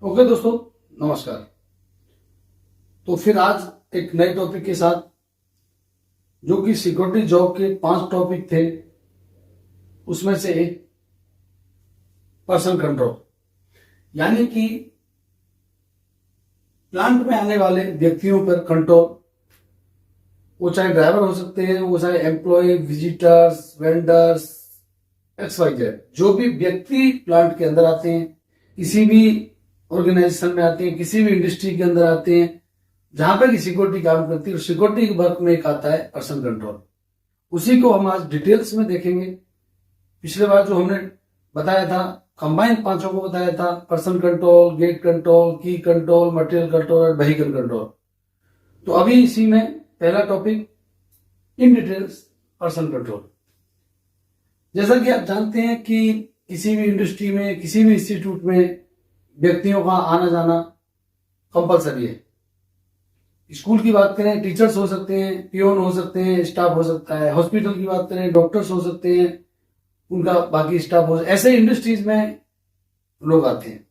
Okay दोस्तों, नमस्कार। तो फिर आज एक नए टॉपिक के साथ, जो कि सिक्योरिटी जॉब के 5 टॉपिक थे, उसमें से एक पर्सन कंट्रोल, यानी कि प्लांट में आने वाले व्यक्तियों पर कंट्रोल। वो चाहे ड्राइवर हो सकते हैं, वो चाहे एम्प्लॉय, विजिटर्स, वेंडर्स, XYZ, जो भी व्यक्ति प्लांट के अंदर आते हैं, किसी भी ऑर्गेनाइजेशन में आते हैं, किसी भी इंडस्ट्री के अंदर आते हैं, जहां पर सिक्योरिटी काम करती है, सिक्योरिटी वर्क में एक आता है पर्सन कंट्रोल। उसी को हम आज डिटेल्स में देखेंगे। पिछले बार जो हमने बताया था, कंबाइन 5 को बताया था, पर्सन कंट्रोल, गेट कंट्रोल, की कंट्रोल, मटेरियल कंट्रोल और व्हीकल कंट्रोल। तो अभी इसी में पहला topic, in details person control. जैसा कि आप जानते हैं कि किसी भी इंडस्ट्री में, किसी भी इंस्टीट्यूट में व्यक्तियों का आना जाना कंपलसरी है। स्कूल की बात करें, टीचर्स हो सकते हैं, पियोन हो सकते हैं, स्टाफ हो सकता है। हॉस्पिटल की बात करें, डॉक्टर्स हो सकते हैं, उनका बाकी स्टाफ हो। ऐसे इंडस्ट्रीज में लोग आते हैं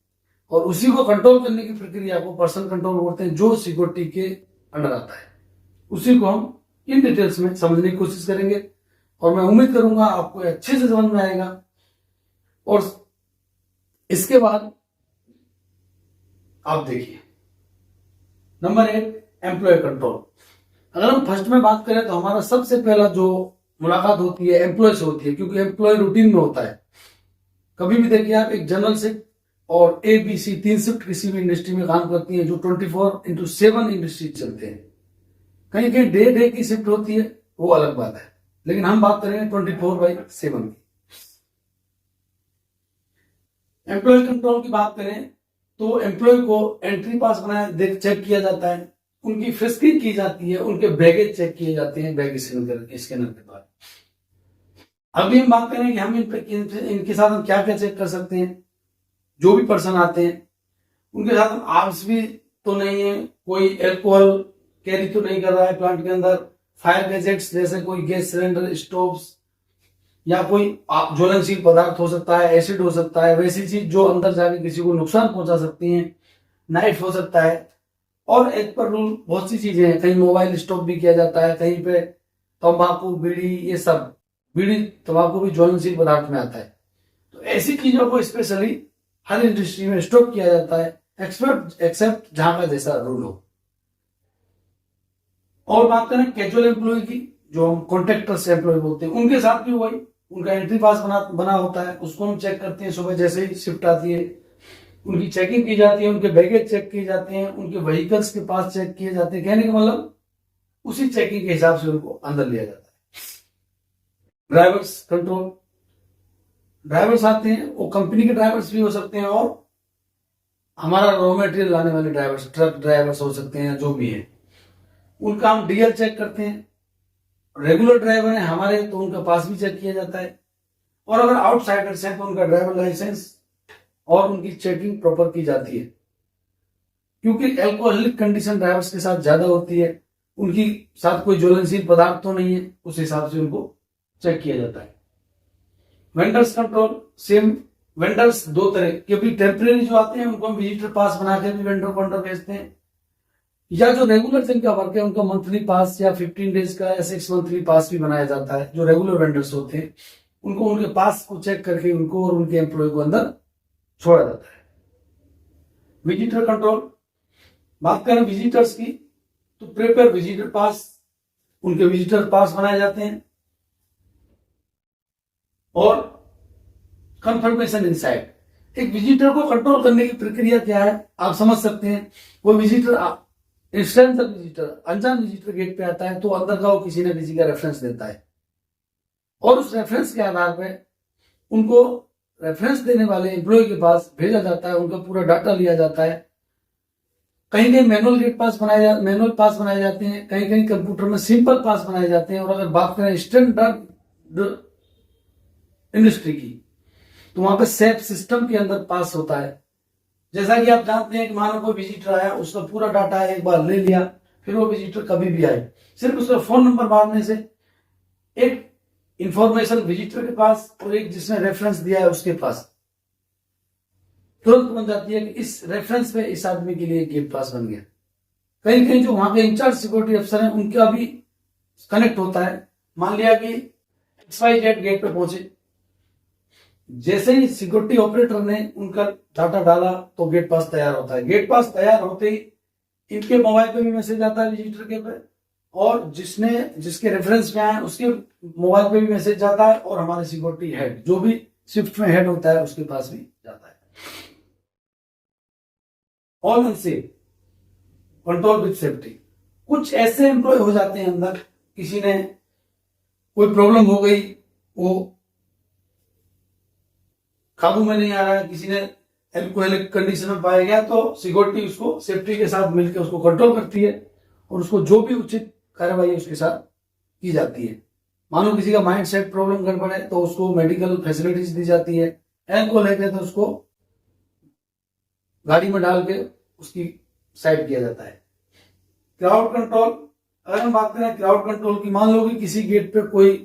और उसी को कंट्रोल करने की प्रक्रिया को पर्सन कंट्रोल बोलते हैं, जो सिक्योरिटी के अंडर आता है। उसी को हम इन डिटेल्स में समझने की कोशिश करेंगे और मैं उम्मीद करूंगा आपको अच्छे से समझ में आएगा। और इसके बाद आप देखिए, नंबर 1, एम्प्लॉय कंट्रोल। अगर हम फर्स्ट में बात करें तो हमारा सबसे पहला जो मुलाकात होती है एम्प्लॉय से होती है, क्योंकि एम्प्लॉय रूटीन में होता है। कभी भी देखिए आप, एक जनरल शिफ्ट और ABC 3 शिफ्ट किसी भी इंडस्ट्री में काम करती है, जो 24/7 इंडस्ट्री चलते हैं। कहीं कहीं डे की शिफ्ट होती है, वो अलग बात है, लेकिन हम बात करेंगे 24/7 की। एम्प्लॉय कंट्रोल की बात करें तो एम्प्लॉय को एंट्री पास बनाया चेक किया जाता है, उनकी फ्रिस्किंग की जाती है, उनके बैगेज चेक किए जाते हैं बैग स्कैनर के बाद। अभी हम बात करें कि हम इनके साथ हम क्या क्या चेक कर सकते हैं। जो भी पर्सन आते हैं उनके साथ हम आर्म्स भी तो नहीं है, कोई एल्कोहल कैरी तो नहीं कर रहा है प्लांट के अंदर, फायर गैजेट्स जैसे कोई गैस सिलेंडर, स्टोव्स या कोई ज्वलनशील पदार्थ हो सकता है, एसिड हो सकता है, वैसी चीज जो अंदर जाके किसी को नुकसान पहुंचा सकती है, नाइफ हो सकता है। और एक पर रूल बहुत सी चीजें हैं, कहीं मोबाइल स्टॉप भी किया जाता है, कहीं पे तंबाकू, बीड़ी, ये सब, बीड़ी तंबाकू भी ज्वलनशील पदार्थ में आता है। तो ऐसी चीजों को स्पेशली हर इंडस्ट्री में स्टॉप किया जाता है, एक्सेप्ट जहां का जैसा रूल हो। और बात करें कैजुअल एम्प्लॉय की, जो हम कॉन्ट्रैक्टर्स एम्प्लॉय बोलते हैं, उनके साथ भी वही, उनका एंट्री पास बना होता है, उसको हम चेक करते हैं। सुबह जैसे ही शिफ्ट आती है उनकी चेकिंग की जाती है, उनके बैगेज चेक किए जाते हैं, उनके व्हीकल्स के पास चेक किए जाते हैं। कहने का मतलब उसी चेकिंग के हिसाब से उनको अंदर लिया जाता है। ड्राइवर्स कंट्रोल, ड्राइवर्स आते हैं, वो कंपनी के ड्राइवर्स भी हो सकते हैं और हमारा रॉ मटेरियल लाने वाले ड्राइवर्स, ट्रक ड्राइवर्स हो सकते हैं, जो भी है, उनका हम DL चेक करते हैं। रेगुलर ड्राइवर है हमारे तो उनका पास भी चेक किया जाता है, और अगर आउटसाइडर्स हैं तो उनका ड्राइवर लाइसेंस और उनकी चेकिंग प्रॉपर की जाती है। क्योंकि एल्कोहलिक कंडीशन ड्राइवर्स के साथ ज्यादा होती है, उनकी साथ कोई ज्वलनशील पदार्थ तो नहीं है, उस हिसाब से उनको चेक किया जाता है। Vendors control, same. वेंडर्स 2 तरह के भी, टेम्परेरी जो आते हैं उनको हम विजिटर पास बना के भी वेंडर को अंडर भेजते हैं, या जो रेगुलर जिनका वर्क है उनका मंथली पास या 15 डेज का या 6 मंथली पास भी बनाया जाता है। जो रेगुलर वेंडर्स होते हैं उनको उनके पास को चेक करके उनको और उनके एम्प्लॉय को अंदर छोड़ा जाता है। विजिटर कंट्रोल, बात करें विजिटर्स की तो प्रिपेयर विजिटर पास, उनके विजिटर पास बनाए जाते हैं। और कंफर्मेशन इनसाइड, एक विजिटर को कंट्रोल करने की प्रक्रिया क्या है आप समझ सकते हैं। वो विजिटर, इंस्टेंशियल विजिटर, अनजान विजिटर गेट पे आता है तो अंदर का वो किसी न किसी का रेफरेंस देता है, और उस रेफरेंस के आधार पे उनको रेफरेंस देने वाले एम्प्लॉय के पास भेजा जाता है, उनका पूरा डाटा लिया जाता है। कहीं कहीं मैनुअल पास बनाए जाते हैं, कहीं कहीं कंप्यूटर में सिंपल पास बनाए जाते हैं। और अगर बात करें स्टैंडर्ड इंडस्ट्री की तो वहां पे सेफ सिस्टम के अंदर पास होता है। जैसा कि आप जानते हैं कि मानो कोई विजिटर आया, उसका पूरा डाटा एक बार ले लिया, फिर वो विजिटर कभी भी आए, सिर्फ उसका फोन नंबर मारने से एक इंफॉर्मेशन विजिटर के पास और एक जिसने रेफरेंस दिया है उसके पास तुरंत बन जाती है कि इस रेफरेंस पे इस आदमी के लिए गेट पास बन गया। कहीं कहीं जो वहां के इंचार्ज सिक्योरिटी अफसर हैं उनका भी कनेक्ट होता है। मान लिया कि XYZ गेट पे पहुंचे, जैसे ही सिक्योरिटी ऑपरेटर ने उनका डाटा डाला तो गेट पास तैयार होता है। गेट पास तैयार होते ही इनके मोबाइल पे भी मैसेज आता है विजिटर के पे, और जिसके रेफरेंस में आए उसके मोबाइल पे भी मैसेज जाता है, और हमारे सिक्योरिटी हेड जो भी शिफ्ट में हेड होता है उसके पास भी जाता है। All and safe, control with safety. कुछ ऐसे एम्प्लॉय हो जाते हैं अंदर, किसी ने कोई प्रॉब्लम हो गई, वो काबू में नहीं आ रहा है, किसी ने एल्कोहलिक कंडीशन में पाया गया, तो सिक्योरिटी उसको सेफ्टी के साथ मिलकर उसको कंट्रोल करती है और उसको जो भी उचित कार्रवाई उसके साथ की जाती है। मानो किसी का माइंड सेट प्रॉब्लम गड़बड़ है तो उसको मेडिकल फैसिलिटीज दी जाती है। एल्कोहल है तो उसको गाड़ी में डाल के उसकी साइड किया जाता है। क्राउड कंट्रोल, अगर हम बात करें क्राउड कंट्रोल की, मान लो कि किसी गेट पे कोई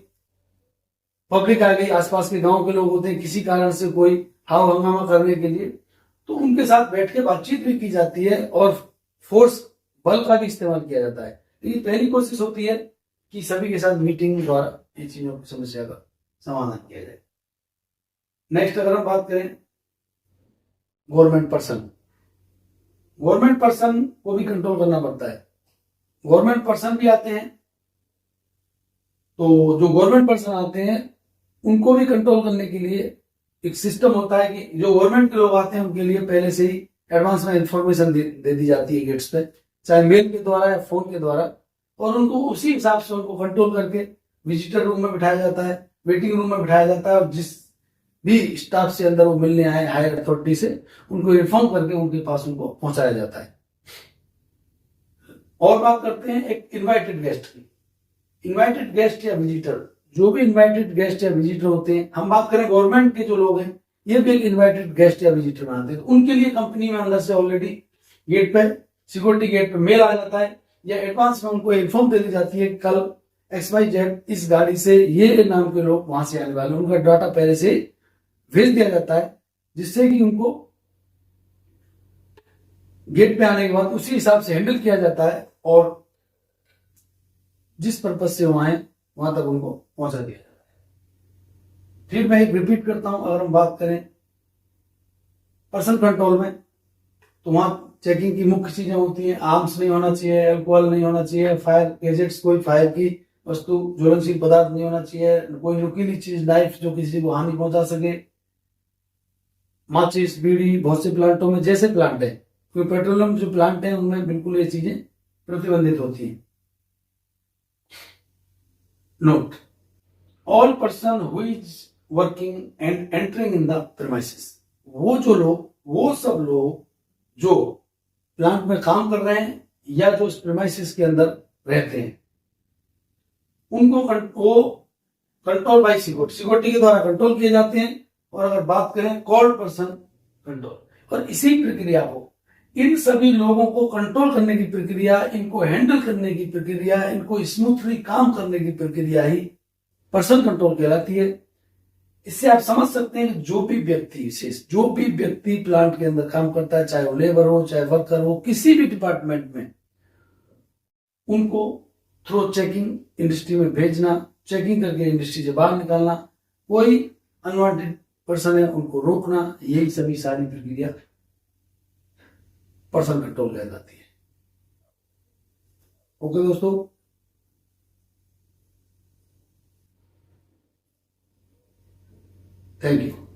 पब्लिक आ गई, आसपास के गांव के लोग होते हैं, किसी कारण से कोई हाव हंगामा करने के लिए, तो उनके साथ बैठ के बातचीत भी की जाती है और फोर्स बल का भी इस्तेमाल किया जाता है। तो ये पहली कोशिश होती है कि सभी के साथ मीटिंग द्वारा इन चीजों की समस्या का समाधान किया जाए। नेक्स्ट अगर हम बात करें गवर्नमेंट पर्सन, गवर्नमेंट पर्सन को भी कंट्रोल करना पड़ता है। गवर्नमेंट पर्सन भी आते हैं, तो जो गवर्नमेंट पर्सन आते हैं उनको भी कंट्रोल करने के लिए एक सिस्टम होता है कि जो गवर्नमेंट के लोग आते हैं उनके लिए पहले से ही एडवांस में इंफॉर्मेशन दे दी जाती है गेट्स पे, चाहे मेल के द्वारा या फोन के द्वारा, और उनको उसी हिसाब से उनको कंट्रोल करके विजिटर रूम में बिठाया जाता है, वेटिंग रूम में बिठाया जाता है, और जिस भी स्टाफ से अंदर वो मिलने आए हायर अथॉरिटी से, उनको इन्फॉर्म करके उनके पास उनको पहुंचाया जाता है। और बात करते हैं एक इन्वाइटेड गेस्ट की। इन्वाइटेड गेस्ट या विजिटर, जो भी इन्वाइटेड गेस्ट या विजिटर होते हैं, हम बात करें गवर्नमेंट के जो लोग हैं ये भी एक इन्वाइटेड गेस्ट या विजिटर बनाते हैं, तो उनके लिए कंपनी में अंदर से ऑलरेडी गेट पे सिक्योरिटी गेट पे मेल आ जाता है, या एडवांस में उनको इन्फॉर्म दे दी जाती है कल XYZ इस गाड़ी से ये नाम के लोग वहां से आने वाले, उनका डाटा पहले से भेज दिया जाता है, जिससे कि उनको गेट पे आने के बाद उसी हिसाब से हैंडल किया जाता है और जिस पर्पज से वहां है वहां तक उनको पहुंचा दिया जाता है। फिर मैं एक रिपीट करता हूं, अगर हम बात करें पर्सन कंट्रोल में, तो वहां चेकिंग की मुख्य चीजें होती हैं, आर्म्स नहीं होना चाहिए, अल्कोहल नहीं होना चाहिए, फायर गैजेट्स, कोई फायर की वस्तु, ज्वलनशील पदार्थ नहीं होना चाहिए, कोई नुकीली चीज, नाइफ जो किसी को हानि पहुंचा सके, माचिस, बीड़ी, बहुत से प्लांटों में, जैसे प्लांट है, क्योंकि पेट्रोलियम जो प्लांट है उनमें बिल्कुल ये चीजें प्रतिबंधित होती हैं। Note, all person who is working and entering in the premises, वो सब लोग जो प्लांट में काम कर रहे हैं या जो प्रीमाइसेस के अंदर रहते हैं, उनको कंट्रोल बाय सिक्योरिटी के द्वारा कंट्रोल किए जाते हैं। और अगर बात करें कॉल्ड पर्सन कंट्रोल, और इसी प्रक्रिया को, इन सभी लोगों को कंट्रोल करने की प्रक्रिया, इनको हैंडल करने की प्रक्रिया, इनको स्मूथली काम करने की प्रक्रिया ही पर्सन कंट्रोल कहलाती है। इससे आप समझ सकते हैं कि जो भी व्यक्ति विशेष, जो भी व्यक्ति प्लांट के अंदर काम करता है, चाहे वो लेबर हो, चाहे वर्कर हो, किसी भी डिपार्टमेंट में, उनको थ्रू चेकिंग इंडस्ट्री में भेजना, चेकिंग करके इंडस्ट्री से बाहर निकालना, कोई अनवांटेड पर्सन है उनको रोकना, यही सभी सारी प्रक्रिया पर्सन कंट्रोल कहलाती है। ओके दोस्तों, थैंक यू।